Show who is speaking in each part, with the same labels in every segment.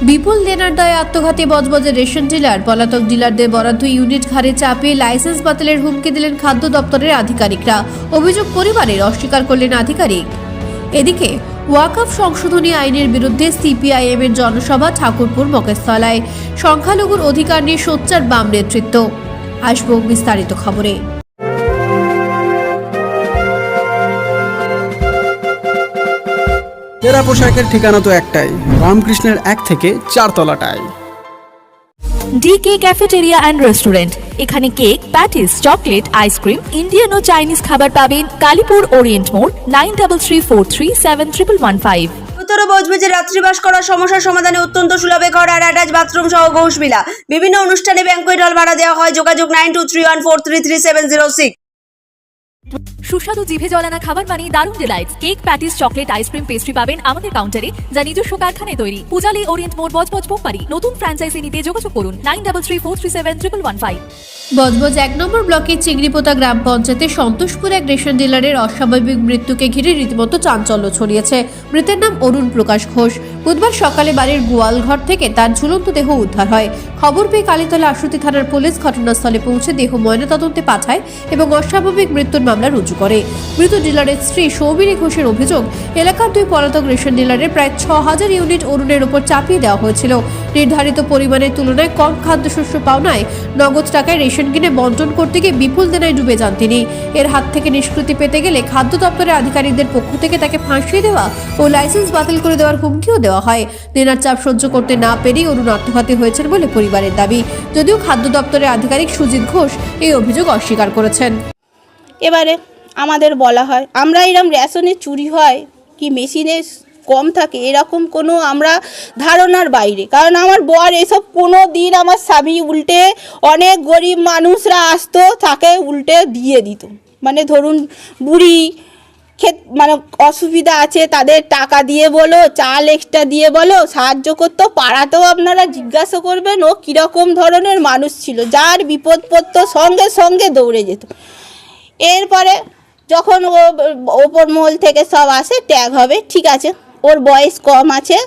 Speaker 1: বিপুল দেনার দায়ে আত্মঘাতী বজবজের রেশন ডিলার। পলাতক ডিলারদের বরাদ্দ ইউনিট ঘাড়ে চাপিয়ে লাইসেন্স বাতিলের হুমকি দিলেন খাদ্য দপ্তরের আধিকারিকরা। অভিযোগ পরিবারের, অস্বীকার করলেন আধিকারিক। এদিকে ওয়াকফ সংশোধনী আইনের বিরুদ্ধে সিপিআইএম এর জনসভা ঠাকুরপুর মকেশতলায়। সংখ্যালঘুর অধিকার নিয়ে সোচ্চার বাম নেতৃত্ব। আসবো বিস্তারিত খবরে।
Speaker 2: তেরা পোশাকের ঠিকানা তো একটাই, রামকৃষ্ণের 1 থেকে 4 তলাটায়।
Speaker 3: DK cafeteria and restaurant. এখানে cake, patties, chocolate, ice cream, Indian ও চাইনিজ খাবার পাবেন। কালীপুর ওরিয়েন্ট মোড়, 9334371115।
Speaker 4: উত্তর বজবজে রাত্রিবাস করার সমস্যার সমাধানে অত্যন্ত সুলভে ঘর আর অ্যাটাচ বাথরুম সহ ঘোষবিলা। বিভিন্ন অনুষ্ঠানে ব্যাংকুয়েট হল ভাড়া দেওয়া হয়। যোগাযোগ 9231433706।
Speaker 3: সুস্বাদু জিভে জলানা খাবার মানে দারুণ delights. Cake, patties, chocolate, ice cream, pastry পাবেন আমাদের কাউন্টারে, যা নিজস্ব কারখানায় তৈরি। পূজালী ওরিয়েন্ট মোড়, বজবজ, বোম্বাড়ি। নতুন ফ্র্যাঞ্চাইজি নিতে যোগাযোগ করুন 9334371115।
Speaker 1: বজবজ 1 নম্বর ব্লকের চিংড়িপোতা গ্রাম পঞ্চায়েতে সন্তোষপুর এক রেশন ডিলারের অস্বাভাবিক মৃত্যুকে ঘিরে রীতিমতো চাঞ্চল্য ছড়িয়েছে। মৃতের নাম অরুণ প্রকাশ ঘোষ। বুধবার সকালে বাড়ির গোয়ালঘর থেকে তার ঝুলন্ত দেহ উদ্ধার হয়। খবর পেয়ে কালীতলা আশুতি থানার পুলিশ ঘটনাস্থলে পৌঁছে দেহ ময়নাতদন্তে পাঠায় এবং অস্বাভাবিক মৃত্যুর মামলা রুজু করে। মৃত ডিলারের স্ত্রী সৌমিনী ঘোষের অভিযোগ, এলাকার 2 পলাতক রেশন ডিলারের প্রায় 6000 ইউনিট অরুণের উপর চাপিয়ে দেওয়া হয়েছিল। নির্ধারিত পরিমাণের তুলনায় কম খাদ্যশস্য পাওনায় নগদ টাকায় রেশন কিনে বন্টন করতে গিয়ে বিপুল দেনায় ডুবে যান তিনি। এর হাত থেকে নিষ্কৃতি পেতে গেলে খাদ্য দপ্তরের আধিকারিকদের পক্ষ থেকে তাকে ফাঁসিয়ে দেওয়া ও লাইসেন্স বাতিল করে দেওয়ার হুমকিও দেওয়া হয়। দেনার চাপ সহ্য করতে না পেরেই অরুণ আত্মঘাতী হয়েছেন বলে পরিবারের দাবি, যদিও খাদ্য দপ্তরের আধিকারিক সুজিত ঘোষ এই অভিযোগ অস্বীকার করেছেন।
Speaker 5: এবারে আমাদের বলা হয় আমরা এরকম রেশনে চুরি হয় কি মেশিনে কম থাকে এরকম কোনো আমরা ধারণার বাইরে। কারণ আমার বর এসব কোনো দিন, আমার স্বামী উল্টে অনেক গরিব মানুষরা আসতো তাকে উল্টে দিয়ে দিত। মানে ধরুন বুড়ি মানে অসুবিধা আছে তাদের টাকা দিয়ে বলো, চাল এক্সট্রা দিয়ে বলো সাহায্য করতো। পাড়াতেও আপনারা জিজ্ঞাসা করবেন ও কীরকম ধরনের মানুষ ছিল, যার বিপদ পড়তো সঙ্গে সঙ্গে দৌড়ে যেত। এরপরে যখন ও ওপর মহল থেকে সব আসে ট্যাগ হবে, ঠিক আছে, ওর বয়স কম আছে,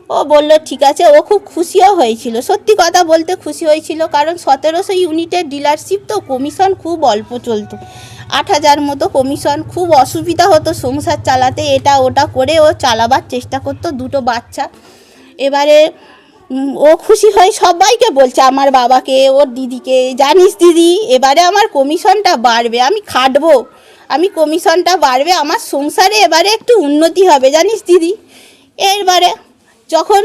Speaker 5: ও বলল ঠিক আছে। ও খুব খুশিও হয়েছিল, সত্যি কথা বলতে খুশি হয়েছিল, কারণ 1700 ইউনিটের ডিলারশিপ তো কমিশন খুব অল্প চলতো, 8000 মতো কমিশন। খুব অসুবিধা হতো সংসার চালাতে, এটা ওটা করে ও চালাবার চেষ্টা করতো, 2টো বাচ্চা। এবারে ও খুশি হয়ে সবাইকে বলছে, আমার বাবাকে, ওর দিদিকে, জানিস দিদি এবারে আমার কমিশনটা বাড়বে, আমি খাটবো, আমি কমিশনটা বাড়বে, আমার সংসারে এবারে একটু উন্নতি হবে, জানিস দিদি। এরবারে যখন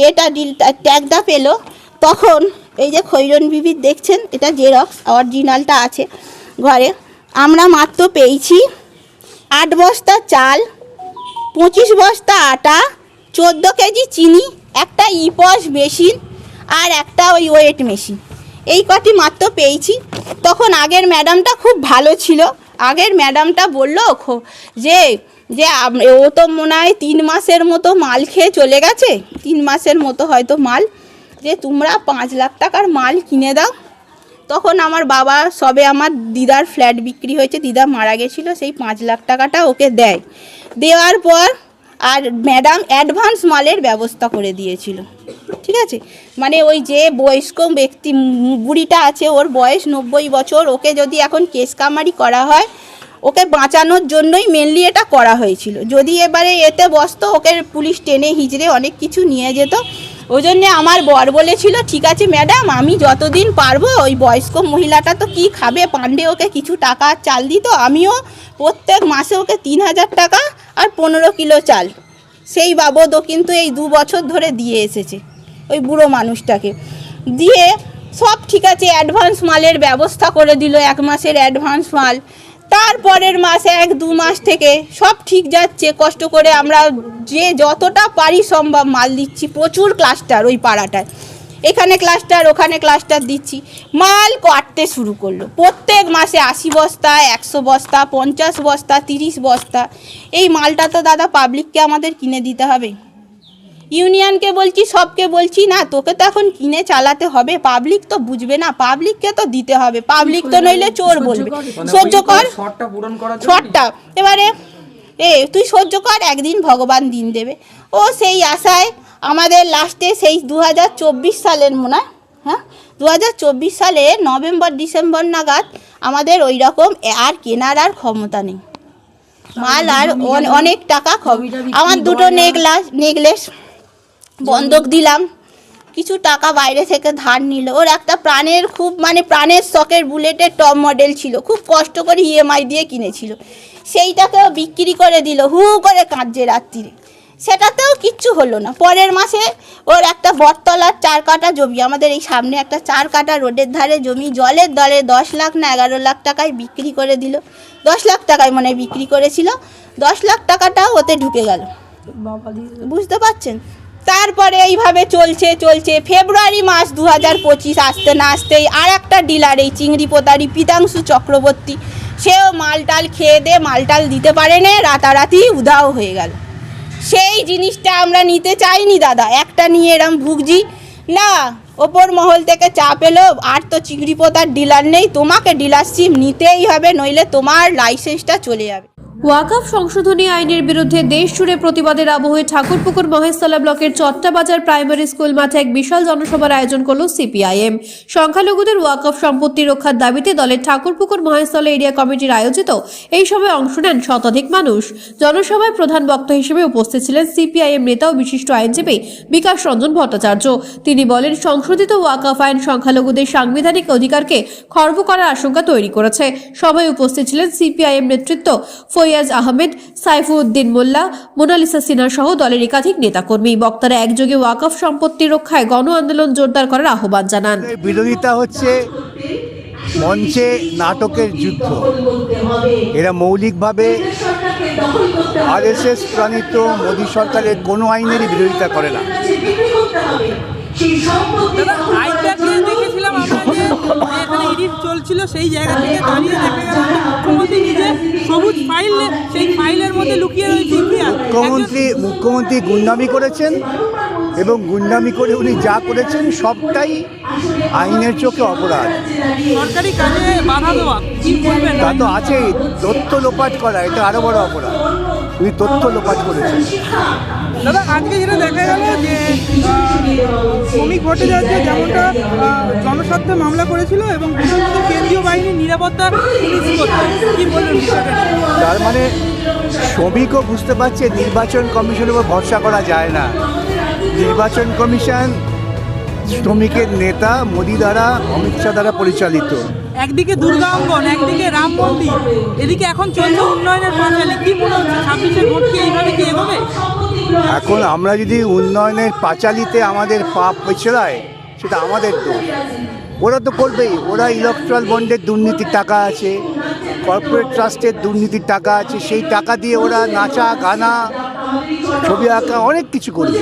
Speaker 5: এটা ট্যাগটা পেলো তখন এই যে খৈরন বিবির দেখছেন, এটা জেরক্স, অরিজিনালটা আছে ঘরে। আমরা মাত্র পেয়েছি 8 বস্তা চাল, 25 বস্তা আটা, 14 কেজি চিনি, একটা ইপস মেশিন আর একটা ওই ওয়েট মেশিন, এই কটি মাত্র পেয়েছি। তখন আগের ম্যাডামটা খুব ভালো ছিল। আগের ম্যাডামটা বললো যে যে ও তো মনে হয় 3 মাসের মতো মাল খেয়ে চলে গেছে, 3 মাসের মতো হয়তো মাল, যে তোমরা 5 লাখ টাকার মাল কিনে দাও। তখন আমার বাবা সবে, আমার দিদার ফ্ল্যাট বিক্রি হয়েছে, দিদা মারা গেছিলো, সেই 5 লাখ টাকাটা ওকে দেয়। দেওয়ার পর আর ম্যাডাম অ্যাডভান্স মালের ব্যবস্থা করে দিয়েছিল, ঠিক আছে। মানে ওই যে বয়স্ক ব্যক্তি বুড়িটা আছে, ওর বয়স 90 বছর, ওকে যদি এখন কেস কামারি করা হয়, ওকে বাঁচানোর জন্যই মেনলি এটা করা হয়েছিল। যদি এবারে এতে বসতো, ওকে পুলিশ টেনে হিজড়ে অনেক কিছু নিয়ে যেত। ওই জন্যে আমার বর বলেছিল, ঠিক আছে ম্যাডাম, আমি যতদিন পারবো, ওই বয়স্ক মহিলাটা তো কি খাবে, পান্ডে ওকে কিছু টাকা চাল দিত, আমিও প্রত্যেক মাসে ওকে 3000 টাকা আর 15 কিলো চাল, সেই বাবদও কিন্তু এই 2 বছর ধরে দিয়ে এসেছে ওই বুড়ো মানুষটাকে। দিয়ে সব ঠিক আছে, অ্যাডভান্স মালের ব্যবস্থা করে দিল, 1 মাসের অ্যাডভান্স মাল। তারপরের মাসে 1-2 মাস থেকে সব ঠিক যাচ্ছে, কষ্ট করে আমরা যে যতটা পারি সম্ভব মাল দিচ্ছি। প্রচুর ক্লাস্টার ওই পাড়াটায়, এখানে ক্লাস্টার ওখানে ক্লাস্টার দিচ্ছি। মাল কাটতে শুরু করলো, প্রত্যেক মাসে 80 বস্তা, 100 বস্তা, 50 বস্তা, 30 বস্তা। এই মালটা তো দাদা পাবলিককে আমাদের কিনে দিতে হবে। ইউনিয়নকে বলছি, সবকে বলছি, না তোকে তো এখন কিনে চালাতে হবে, পাবলিক তো বুঝবে না, পাবলিককে তো দিতে হবে, পাবলিক তো নইলে চোর বলবে। সহ্য কর শর্টটা, এবারে তুই সহ্য কর, একদিন ভগবান দিন দেবে। ও সেই আশায় আমাদের লাস্টে সেই 2024 সালের মনে হয়, হ্যাঁ 2024 সালে নভেম্বর ডিসেম্বর নাগাদ আমাদের ওই রকম আর কেনার আর ক্ষমতা নেই মাল, আর অনেক টাকা আমার দুটো নেকলেস বন্ধক দিলাম, কিছু টাকা বাইরে থেকে ধার নিল। ওর একটা প্রাণের খুব প্রাণের শখের বুলেটের টপ মডেল ছিল, খুব কষ্ট করে ইএমআই দিয়ে কিনেছিল, সেইটাকেও বিক্রি করে দিল, হু করে কাঁদছে রাত্রিরে, সেটাতেও কিচ্ছু হলো না। পরের মাসে ওর একটা বটতলার 4 কাঠা জমি, আমাদের এই সামনে একটা 4 কাঠা রোডের ধারে জমি জলের দরে 10 লাখ না 11 লাখ টাকায় বিক্রি করে দিল, 10 লাখ টাকায় বিক্রি করেছিল, 10 লাখ টাকাটাও ওতে ঢুকে গেল, বুঝতে পারছেন। তারপরে এইভাবে চলছে ফেব্রুয়ারি মাস 2025 আসতে না আসতেই আর একটা ডিলার এই চিংড়িপোতারি পিতাংশু চক্রবর্তী, সেও মালটাল খেয়ে দিয়ে মালটাল দিতে পারে না, রাতারাতি উধাও হয়ে গেল। সেই জিনিসটা আমরা নিতে চাইনি দাদা, একটা নিয়ে এরম ভুগছি না, ওপর মহল থেকে চাপ এলো, আর তো চিংড়িপোতার ডিলার নেই, তোমাকে ডিলারশিপ নিতেই হবে, নইলে তোমার লাইসেন্সটা চলে যাবে।
Speaker 1: ওয়াকফ সংশোধনী আইনের বিরুদ্ধে দেশ জুড়ে প্রতিবাদের আবহে ঠাকুরপুকুর মহেশতলা ব্লকের চট্টাবাজার প্রাইমারি স্কুল মাঠে এক বিশাল জনসভার আয়োজন করল সিপিআইএম। সংখ্যালঘুদের ওয়াকফ সম্পত্তি রক্ষার দাবিতে দলের ঠাকুরপুকুর মহেশতলা এরিয়া কমিটির আয়োজিত এই সভায় অংশ নেন শতাধিক মানুষ। জনসভায় প্রধান বক্তা হিসেবে উপস্থিত ছিলেন সিপিআইএম নেতা ও বিশিষ্ট আইনজীবী বিকাশ রঞ্জন ভট্টাচার্য। তিনি বলেন, সংশোধিত ওয়াকফ আইন সংখ্যালঘুদের সাংবিধানিক অধিকারকে খর্ব করার আশঙ্কা তৈরি করেছে। সভায় উপস্থিত ছিলেন সিপিআইএম নেতৃত্ব ফৈয়াজ আহমেদ, সাইফুদ্দিন মোল্লা, মোনালিসা সিনহা সহ দলের একাধিক নেতাকর্মী। বক্তারা একযোগে ওয়াকফ সম্পত্তি রক্ষায় গণ আন্দোলন জোরদার করার আহ্বান জানান।
Speaker 6: বিরোধিতা হচ্ছে মঞ্চে নাটকের যুদ্ধ, এরা মৌলিকভাবে আরএসএস প্রণীত মোদী সরকারের কোনো আইনেরই বিরোধিতা করে না।
Speaker 7: দেখেছিলাম আমরা যে এখানে এডিট চলছিল, সেই জায়গা থেকে দাঁড়িয়ে দেখা গেল মুখ্যমন্ত্রী নিজে সবুজ ফাইল, সেই ফাইলের মধ্যে লুকিয়ে রয়েছে ইতিহাস।
Speaker 6: মুখ্যমন্ত্রী গুন্ডামি করেছেন এবং গুন্ডামি করে উনি যা করেছেন সবটাই আইনের চোখে অপরাধ।
Speaker 7: সরকারি কাজে বাধা দেওয়া কি বলবেন?
Speaker 6: তা তো আছেই, তথ্য লোপাট করা এটা আরো বড় অপরাধ, উনি তথ্য লোপাট করেছেন।
Speaker 7: দাদা, আজকে যেটা দেখা গেল যে শ্রমিক ভট্টাচার্য যেমনটা জনস্বার্থে মামলা করেছিল এবং কেন্দ্রীয় বাহিনীর নিরাপত্তা কি বলবেন?
Speaker 6: তার মানে শ্রমিকও বুঝতে পারছে নির্বাচন কমিশনের উপর ভরসা করা যায় না। নির্বাচন কমিশন শ্রমিকের নেতা মোদি দ্বারা, অমিত শাহ দ্বারা পরিচালিত।
Speaker 7: একদিকে দুর্গা অঙ্গন, একদিকে রাম মন্দির, এদিকে এখন চলছে উন্নয়নের পাঁচালী। কি মনে হচ্ছে 26-এর ভোট কি এইভাবে কি এগোবে?
Speaker 6: এখন আমরা যদি উন্নয়নের পাঁচালীতে আমাদের পা পেছড়ায়, সেটা আমাদের দোষ। ওরা তো করবেই, ওরা ইলেকট্রাল বন্ডের দুর্নীতির টাকা আছে, কর্পোরেট ট্রাস্টের দুর্নীতির টাকা আছে, সেই টাকা দিয়ে ওরা নাচা গানা ছবি আঁকা অনেক কিছু করবে।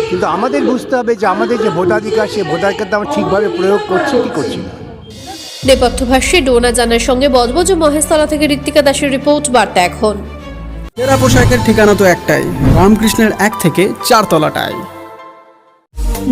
Speaker 6: কিন্তু আমাদের বুঝতে হবে যে আমাদের যে ভোটাধিকার, সে ভোটাধিকারটা আমরা ঠিকভাবে প্রয়োগ করছি কি করছি না।
Speaker 1: নেপথ্য ভাষ্যে ডোনা জানার সঙ্গে বজবজ মহেশতলা থেকে ঋত্বিকা দাসের রিপোর্ট, বার্তা এখন।
Speaker 2: সেরা পোশাকের ঠিকানা তো একটাই, রামকৃষ্ণের 1 থেকে 4 তলাটায়।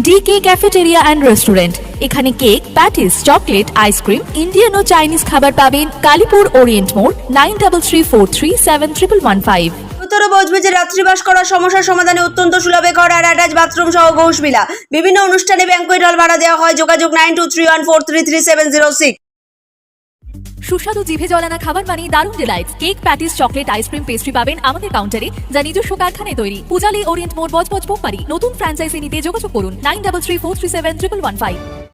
Speaker 3: ডিকে ক্যাফেটেরিয়া অ্যান্ড রেস্টুরেন্ট, এখানে cake, patties, chocolate, ice cream, Indian ও চাইনিজ খাবার পাবেন। কালীপুর ওরিয়েন্ট মোড়, 9334371115।
Speaker 4: উত্তর বজবজে রাত্রিবাস করার সমস্যার সমাধানে অত্যন্ত সুলভে ঘর আর অ্যাটাচ বাথরুম সহ ঘোষবিলা। বিভিন্ন অনুষ্ঠানে ব্যাংকুয়েট হল ভাড়া দেওয়া হয়। যোগাযোগ 9231433706।
Speaker 3: সুস্বাদু জিভে জলানা খাবার মানে দারুণ delights. Cake, patties, chocolate, ice cream, pastry পাবেন আমাদের কাউন্টারে, যা নিজস্ব কারখানায় তৈরি। পূজালি ওরিয়েন্ট মোড়, বজবজ, বোমবাড়ি। নতুন ফ্র্যাঞ্চাইজি নিতে যোগাযোগ করুন 9334371115।